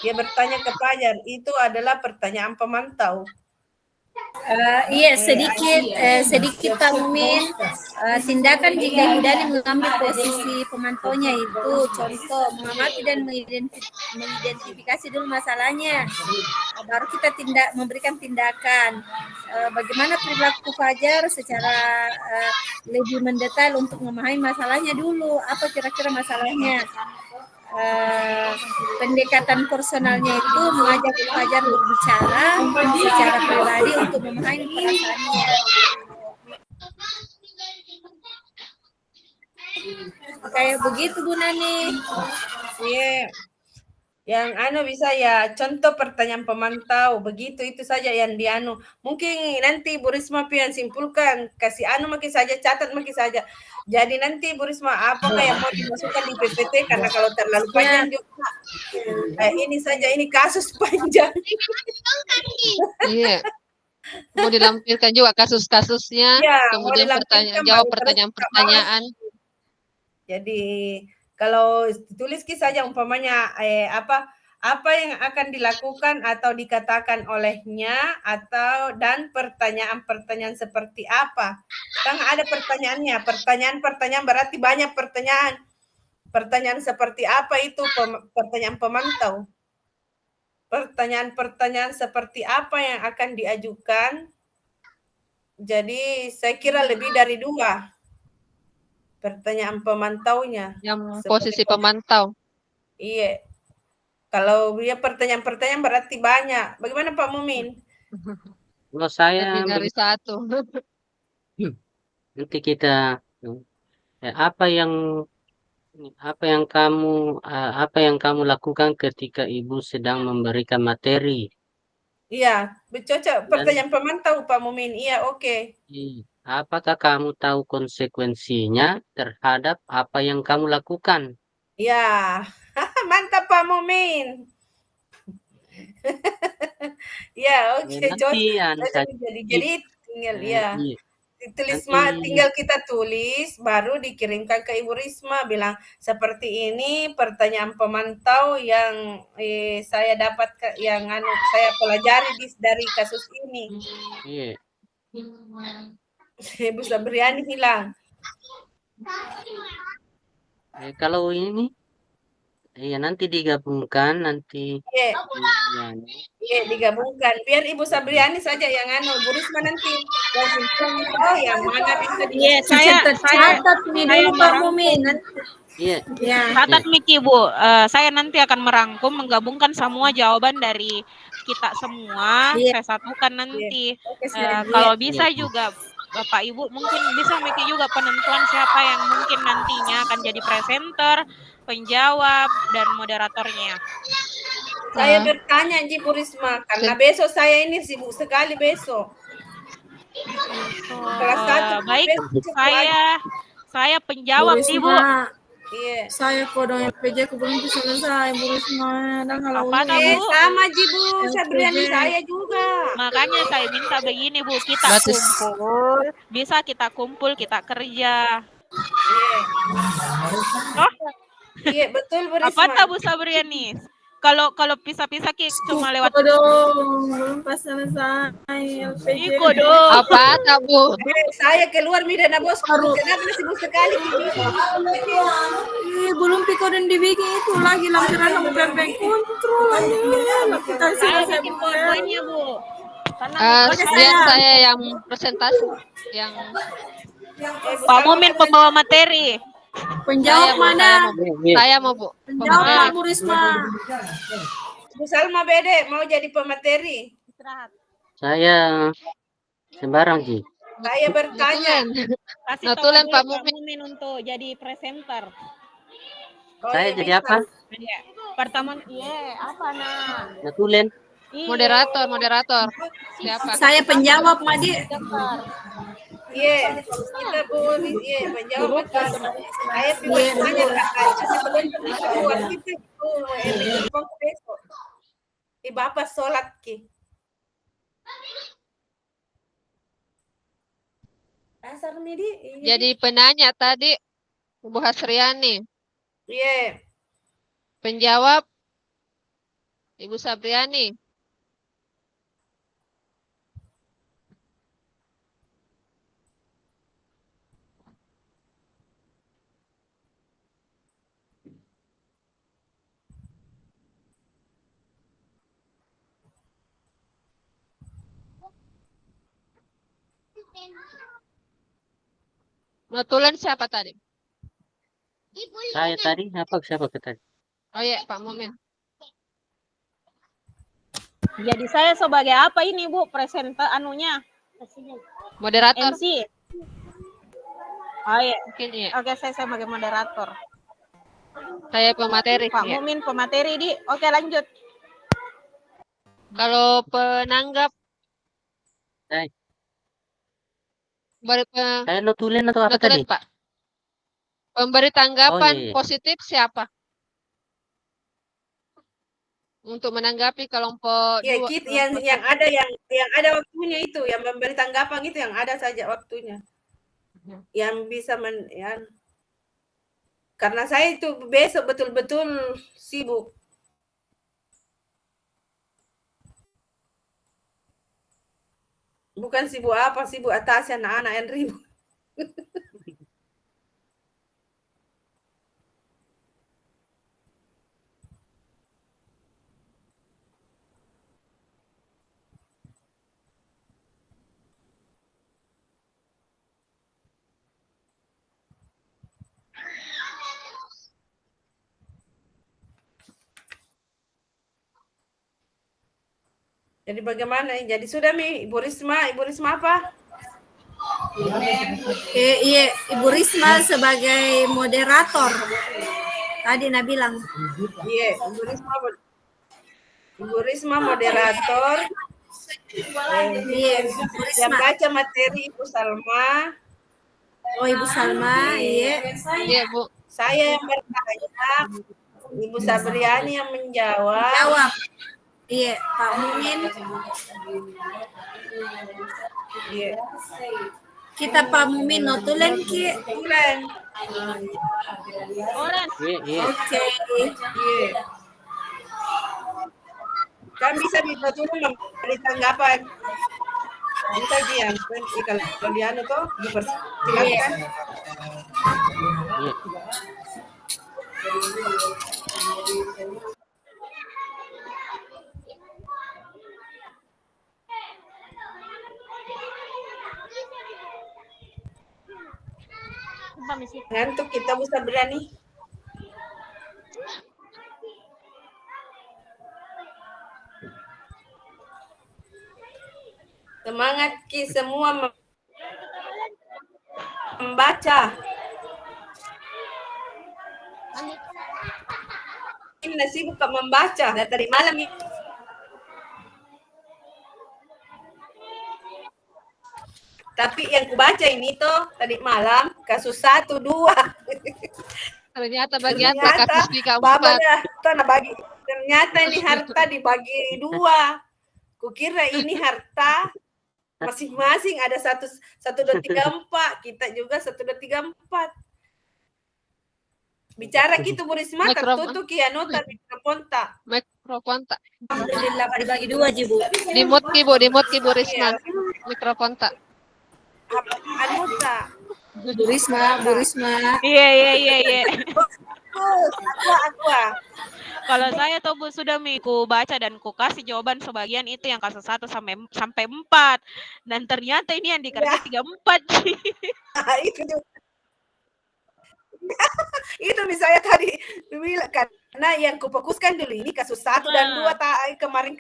Dia bertanya ke Fajar, itu adalah pertanyaan pemantau. Iya sedikit Pak Mumin. Tindakan jika Ibu Dani mengambil posisi pemantaunya itu contoh mengamati dan mengidentifikasi dulu masalahnya, baru kita memberikan tindakan. Bagaimana perilaku Fajar secara lebih mendetail untuk memahami masalahnya dulu, apa kira-kira masalahnya. Pendekatan personalnya itu mengajak Fajar berbicara secara pribadi untuk memahami perasaannya. Kayak begitu Bu Nani. Iya. Yang bisa ya contoh pertanyaan pemantau begitu, itu saja yang mungkin nanti Bu Risma yang simpulkan, kasih makin saja, catat makin saja. Jadi nanti Bu Risma apakah yang mau dimasukkan di PPT, karena kalau terlalu panjang juga ini saja, ini kasus panjang. Iya. Mau dilampirkan juga kasus-kasusnya, kemudian jawab pertanyaan-pertanyaan. Jadi kalau tulis saja umpamanya apa yang akan dilakukan atau dikatakan olehnya, dan pertanyaan-pertanyaan seperti apa. Kan ada pertanyaannya, pertanyaan berarti banyak pertanyaan. Pertanyaan seperti apa itu pertanyaan pemantau. Pertanyaan-pertanyaan seperti apa yang akan diajukan. Jadi saya kira lebih dari 2. Pertanyaan pemantaunya. Yang posisi pemantau. Iya. Kalau dia pertanyaan-pertanyaan berarti banyak. Bagaimana Pak Mumin? Kalau saya lebih dari 1. Nanti kita apa yang kamu lakukan ketika Ibu sedang memberikan materi? Iya, cocok pertanyaan pemantau Pak Mumin. Iya, oke. Apakah kamu tahu konsekuensinya terhadap apa yang kamu lakukan? Ya, mantap Pak Mumin. Ya, oke. Jadi tinggal tinggal kita tulis, baru dikirimkan ke Ibu Risma, bilang seperti ini pertanyaan pemantau yang saya dapat, yang saya pelajari dari kasus ini. Iya. Ibu Sabriani hilang. Kalau ini, nanti digabungkan nanti. Iya, digabungkan. Biar Ibu Sabriani saja yang Bu Risma nanti yang mana bisa saya catat nih dulu Pak Mumin. Iya. Catat Miki Bu. Saya nanti akan merangkum, menggabungkan semua jawaban dari kita semua. Saya satukan nanti. Kalau bisa juga Bapak Ibu mungkin bisa Miki juga penentuan siapa yang mungkin nantinya akan jadi presenter, penjawab, dan moderatornya. Saya bertanya Bu Risma, karena besok saya ini sibuk sekali besok. Kelas 1. Baik, saya penjawab Ibu. Iya. Saya kodong PJ belum bisa selesai Bu Risma. Sama Bu Sabriani saya juga. Makanya saya minta begini Bu, kita Batis. kumpul, bisa kita kumpul, kita kerja. Iya, Oh, iya betul Bu apa Risma. tak Bu Sabriani? Kalau pisah-pisah Ki cuma lewat dong, belum pas selesai LPG. Iko dong. Apa tak Bu? Saya keluar Midana bos. Kenapa sibuk sekali ini? Belum piko dan dibikin itu lagi lampiran mau pempek kontrol aja. Kita Saya selesai bikin poin-poinnya Bu. Karena Biar saya yang presentasi, yang Pak Mumin pembawa materi. penjawab mana? saya mau Bu. Penjawab Pak Bu Risma. Bu Salma Bede mau jadi pemateri. Istirahat. Saya sembarang Ji. Saya bertanya. Kasih tahu Notulen dulu Pak Pak Mumin untuk jadi presenter. Oh, Saya iya, jadi bisa. apa? Iya. Pertama, apa nah? Notulen. Iya. Moderator. Siapa? Saya penjawab Madi. Iya, kita boleh menjawab kan. Saya bertanya katanya sebelum keluar kita besok. Bapak sholat ki. Asar nih di. Jadi penanya tadi Bu Hasriani. Iya. Penjawab Ibu Sabriani. Notulen siapa tadi? Saya tadi siapa tadi? Oh iya, Pak Mumin. Jadi saya sebagai apa ini Bu? Presenter anunya? Moderator. MC. Oh iya. Mungkin iya. Oke, saya sebagai moderator. Saya pemateri. Pak Iya. Mumin pemateri di. Oke, lanjut. Kalau penanggap Saya, saya notulen atau apa tadi? Pak. Pemberi tanggapan Oh, iya. positif siapa? Untuk menanggapi kelompok Ya, yang ada waktunya itu, yang memberi tanggapan itu yang ada saja waktunya. Yang bisa karena saya itu besok betul-betul sibuk. Bukan sibuk apa, sibuk atas anak-anak yang ribut. Jadi bagaimana? Jadi sudah Mi, Ibu Risma apa? Iya, Ibu Risma sebagai moderator. Tadi Nak bilang. Iya, Ibu Risma moderator. Iya, Ibu Yang Risma. baca materi Ibu Salma. Oh, Ibu Salma, iya. Iya, Bu. Saya yang bertanya, Ibu Sabriani yang menjawab. Jawab. Iya, Pak Mumin. Iya. Kita Pak Mumin notulen ki. Bulan. Iya. Oke. Iya. Kan bisa dibetul memberi tanggapan. Bisa diam. Kalau dia tuh dipersilakan. Iya. Ngantuk kita bisa berani. Semangat Ki semua membaca. Ini nasi buka membaca dari malam ini. Tapi yang kubaca ini tuh tadi malam kasus 1, 2. Ternyata bagian kasus 3, 4. Ternyata ini harta dibagi 2. Kukira ini harta masing-masing ada 1, 2, 3, 4. Kita juga 1, 2, 3, 4. Bicara gitu Bu Risma, tertutup nota mikrofon tak. Mikrofon tak. Alhamdulillah dibagi dua Ji Bu. Di mute Bu Risma. Mikrofon tak. Anota. Bu Risma. Iya. Aqua. Kalau saya tuh Bu sudah ku baca dan ku kasih jawaban sebagian itu yang kasus 1 sampai 4. Dan ternyata ini yang dikerja 34. Itu juga. Itu misalnya tadi bilang karena yang kufokuskan dulu ini kasus 1 dan 2 kemarin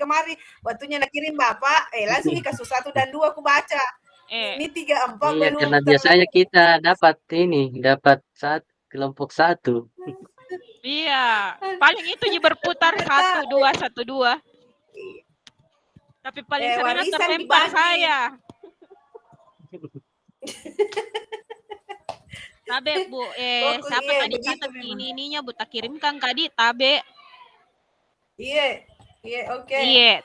waktunya nak kirim Bapak langsung ini kasus 1 dan 2 aku baca. Ini 3, 4 Iya, belum karena biasanya kita dapat kelompok 1. Iya, paling itu berputar 1, 2, 1, 2. Tapi paling sering warisan terlempar dibagi. saya. Tabe Bu, siapa tadi catat ininya Bu, tak kirimkan Kadi, Tabe. Iya, oke. Iya,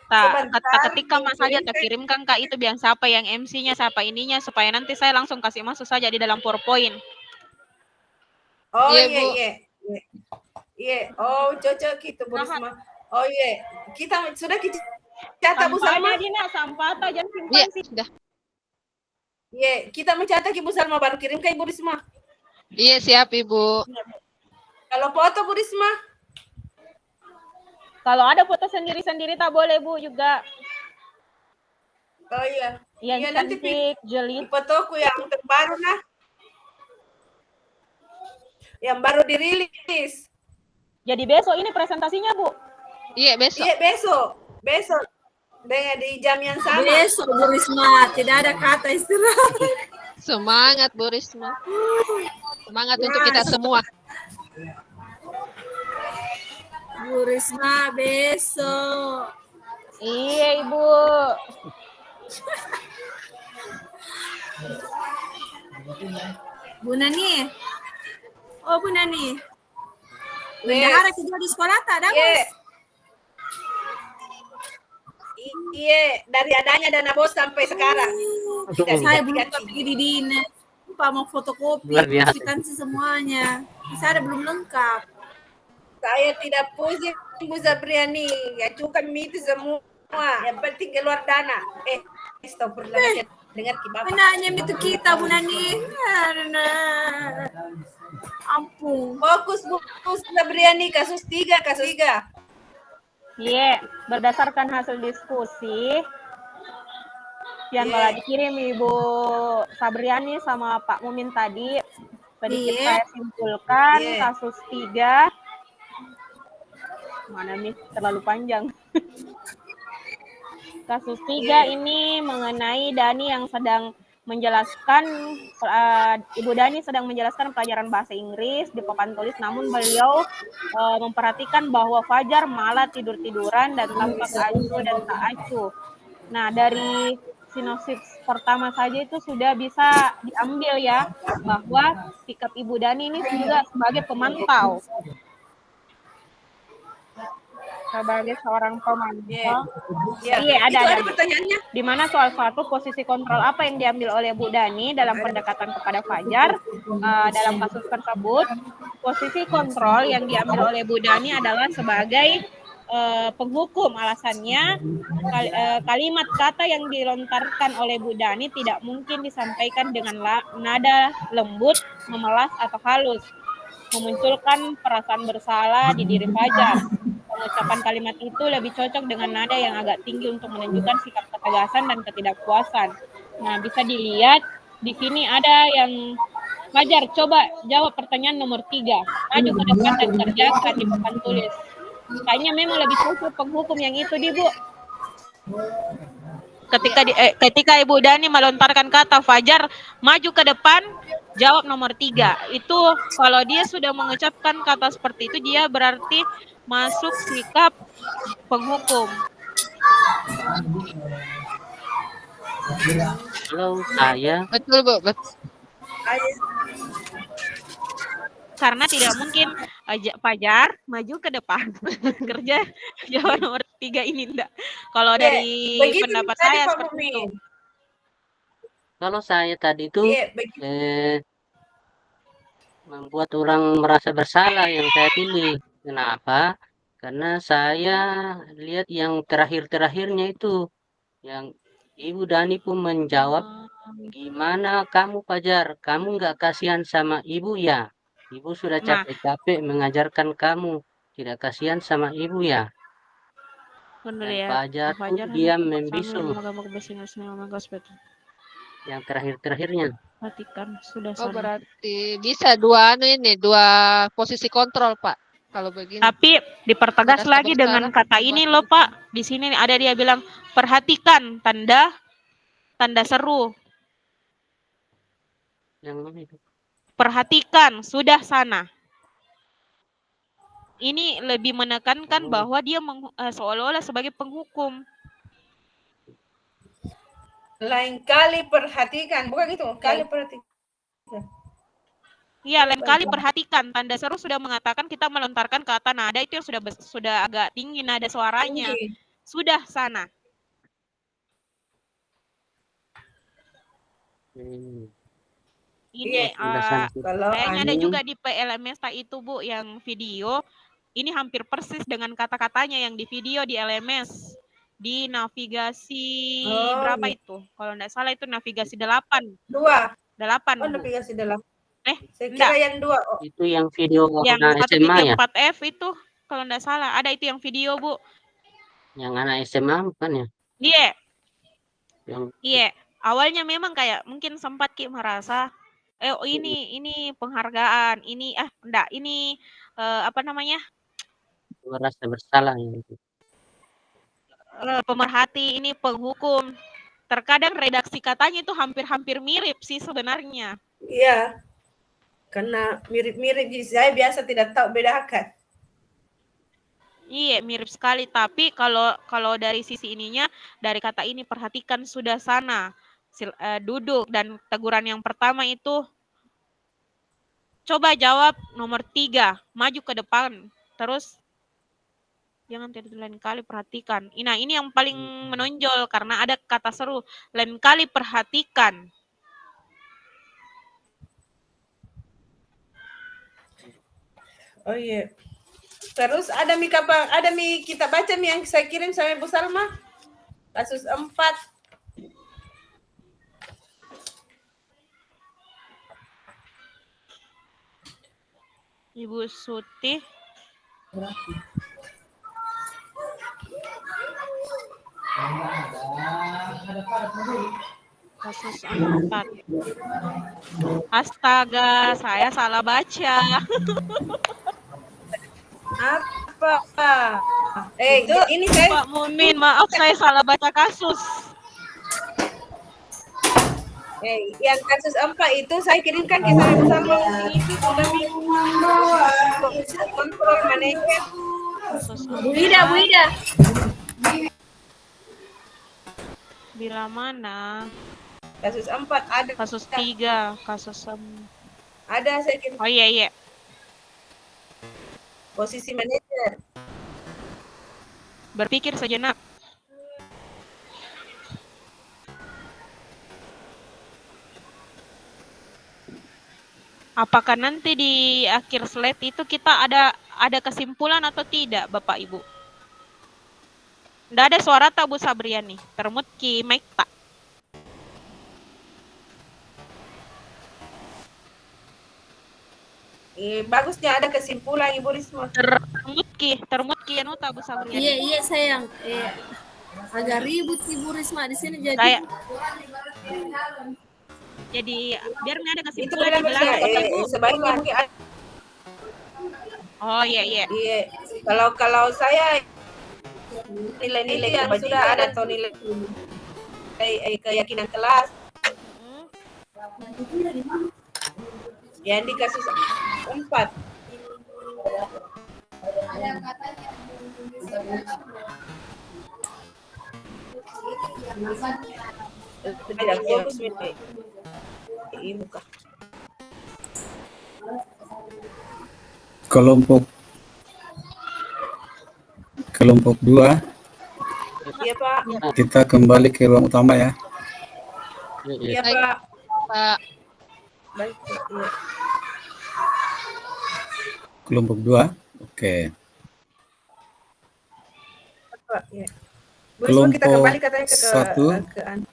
ketika Mas saja kirimkan. tak kirimkan Kak itu biang siapa yang MC-nya, siapa ininya supaya nanti saya langsung kasih masuk saja di dalam PowerPoint. Oh Iya, Bu. iya. Oh, cocok gitu Bu Risma. Oh iya, kita sudah catat Bu Salma. Sampah jangan simpan Iya, sih. sudah. Iya, kita mencatat Ibu Salma baru kirim ke Ibu Risma. Iya, siap Ibu. Kalau foto Bu Risma? Kalau ada foto sendiri-sendiri tak boleh Bu juga. Oh iya. Yang Iya, nanti cantik, jeli. fotoku yang terbaru nah. Yang baru dirilis. Jadi besok ini presentasinya Bu? Iya, besok. Iya, besok. Dengan di jam yang sama. Besok Bu Risma, tidak ada kata istirahat. Semangat Bu Risma. Semangat untuk kita semua. Bu Risma besok. Iya Ibu. Bu Nani. Oh Bu Nani. Yes. Bendahara kedua di sekolah tak ada bos. Iya, dari adanya dana bos sampai sekarang. Saya belum pergi di dinas. Lupa mau fotokopi, Luar biasa. kwitansi semuanya. Saya belum lengkap. Saya tidak pusing Bu Zabriani. Ya cukup itu semua. Yang penting keluar dana. Astagfirullah. Dengar ki Bapak. Benarnya itu kita Bu Nani. Karena ampun. Fokus Bu Zabriani kasus 3. Iya, berdasarkan hasil diskusi yang telah dikirim Ibu Sabriani sama Pak Mumin tadi, sedikit saya simpulkan kasus 3. Mana nih, terlalu panjang. Kasus 3 ini mengenai Dani yang sedang menjelaskan, Ibu Dani sedang menjelaskan pelajaran bahasa Inggris di papan tulis, namun beliau memperhatikan bahwa Fajar malah tidur-tiduran dan tampak acuh dan tak acuh. Nah, dari sinopsis pertama saja itu sudah bisa diambil ya, bahwa sikap Ibu Dani ini juga sebagai pemantau. Sebagai seorang pemantau. Iya, ada pertanyaannya. Di mana soal 1, posisi kontrol apa yang diambil oleh Bu Dani dalam pendekatan kepada Fajar dalam kasus tersebut. Posisi kontrol yang diambil oleh Bu Dani adalah sebagai penghukum. Alasannya kalimat kata yang dilontarkan oleh Bu Dani tidak mungkin disampaikan dengan nada lembut, memelas atau halus, memunculkan perasaan bersalah di diri Fajar. Pengucapan kalimat itu lebih cocok dengan nada yang agak tinggi untuk menunjukkan sikap ketegasan dan ketidakpuasan. Nah, bisa dilihat di sini ada yang Fajar, coba jawab pertanyaan nomor 3. Maju ke depan dan kerjakan di papan tulis. Kayaknya memang lebih cocok penghukum yang itu, Bu. Ketika Ibu Dani melontarkan kata Fajar, maju ke depan, jawab nomor 3. Itu kalau dia sudah mengucapkan kata seperti itu, dia berarti masuk sikap penghukum. Kalau saya Betul Bu, betul. karena tidak mungkin Fajar maju ke depan kerja Jawa nomor 3 ini enggak. Kalau Iya, dari begitu pendapat tadi saya Pak seperti itu. Mumin. Kalau saya tadi itu Iya, begitu. membuat orang merasa bersalah yang saya pilih. Kenapa? Karena saya lihat yang terakhir-terakhirnya itu, yang Ibu Dani pun menjawab, gimana kamu Fajar? Kamu nggak kasihan sama ibu ya? Ibu sudah Nah, capek-capek mengajarkan kamu. Tidak kasihan sama ibu ya? benar Dan ya. Fajar tuh Fajar dia sambil membisu mengambil nasional Magosbet. yang terakhir-terakhirnya. Perhatikan sudah Oh, sana. berarti bisa dua posisi kontrol, Pak. Kalau begini. Tapi dipertegas Merasa lagi dengan bersalah, kata ini loh Pak. Di sini ada dia bilang perhatikan tanda seru. Yang mana itu? Perhatikan sudah sana. Ini lebih menekankan Oh. bahwa dia seolah-olah sebagai penghukum. Lain kali perhatikan, bukan gitu, kali perhatikan. Iya, lain kali perhatikan. Tanda seru sudah mengatakan kita melontarkan kata nada itu yang sudah agak tinggi nada suaranya. Tinggi. Sudah sana. Ini Kalau kayaknya ada juga di PLMS itu Bu yang video. Ini hampir persis dengan kata-katanya yang di video di LMS. Di navigasi berapa itu? Kalau enggak salah itu navigasi 8. 2. 8. Oh, navigasi 8. Saya enggak. kira yang 2. Oh. Itu yang video Yang anak SMA ya? 1.4F itu kalau enggak salah. Ada itu yang video, Bu. Yang anak SMA bukan ya? Iya. Yang... Iya. Awalnya memang kayak mungkin sempat Ki merasa ini penghargaan, ini enggak, ini apa namanya? Merasa bersalah gitu. Pemerhati, ini penghukum. Terkadang redaksi katanya itu hampir-hampir mirip sih sebenarnya. Iya. Karena mirip-mirip saya biasa tidak tahu bedakan. Iya, mirip sekali. Tapi kalau dari sisi ininya, dari kata ini perhatikan sudah sana, duduk, dan teguran yang pertama itu coba jawab nomor 3, maju ke depan, terus jangan tidak lain kali perhatikan. Nah, ini yang paling menonjol karena ada kata seru, lain kali perhatikan. Oh iya. Terus ada kita baca yang saya kirim sama Ibu Salma. Kasus 4. Ibu Suti. Kasus 4. Astaga, saya salah baca. Apa? Ini saya Pak Mumin, maaf saya salah baca kasus. Yang kasus 4 itu saya kirimkan ke saya bersama itu sudah kontrol manajer. Bu Ida. Bila mana? Kasus 4 ada. Kasus 3, kasus ada saya kirim. Oh iya. Posisi manajer. Berpikir sejenak. Apakah nanti di akhir slide itu kita ada kesimpulan atau tidak, Bapak Ibu? Nggak ada suara tak Bu Sabriani? Termut ki mic tak? Bagusnya ada kesimpulan Ibu Risma. Termut ki anu tak Bu Sabriani? Iya sayang. Agak ribut Ibu Risma di sini jadi. Jadi biar nggak ada Itu kesimpulan di belakang Bapak Ibu. Sebaiknya mungkin Oh iya. Iya. Kalau saya nilai-nilai yang sudah ada atau nilai keyakinan kelas yang di kasus 4 tidak fokus ini bukan kelompok kelompok 2 Iya Pak. kita kembali ke ruang utama ya. Iya Baik, Pak. Pak. Baik Pak. Iya. Kelompok 2. Oke. Pak. Iya. Bu Risma kita Kelompok kembali katanya ke 1. ke anu.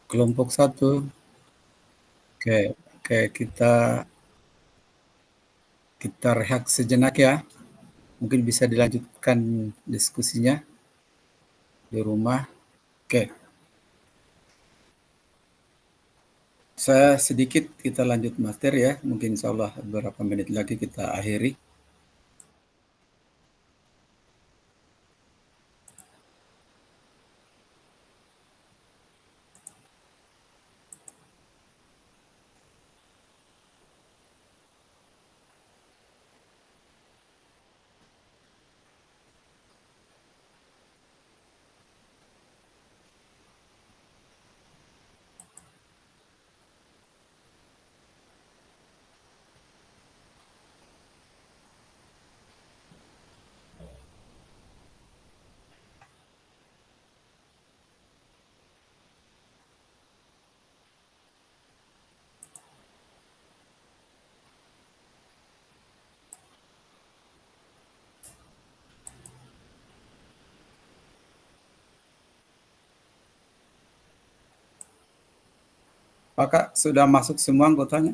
Kelompok 1. Oke, oke, kita rehat sejenak ya. Mungkin bisa dilanjutkan diskusinya di rumah. Oke. Saya sedikit kita lanjut materi ya. Mungkin insya Allah beberapa menit lagi kita akhiri. Apakah sudah masuk semua anggotanya?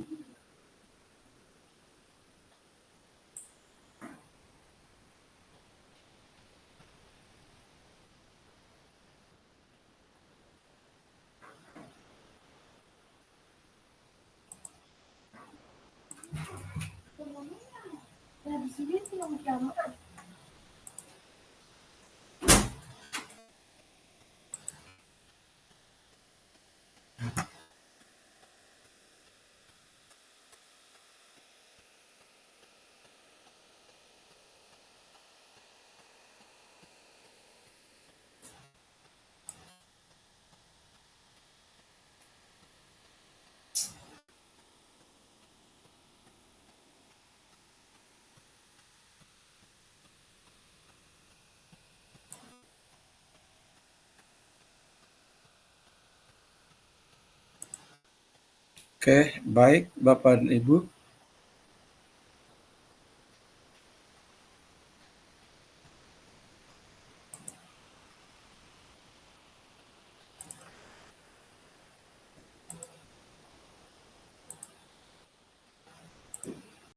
Oke, baik Bapak dan Ibu.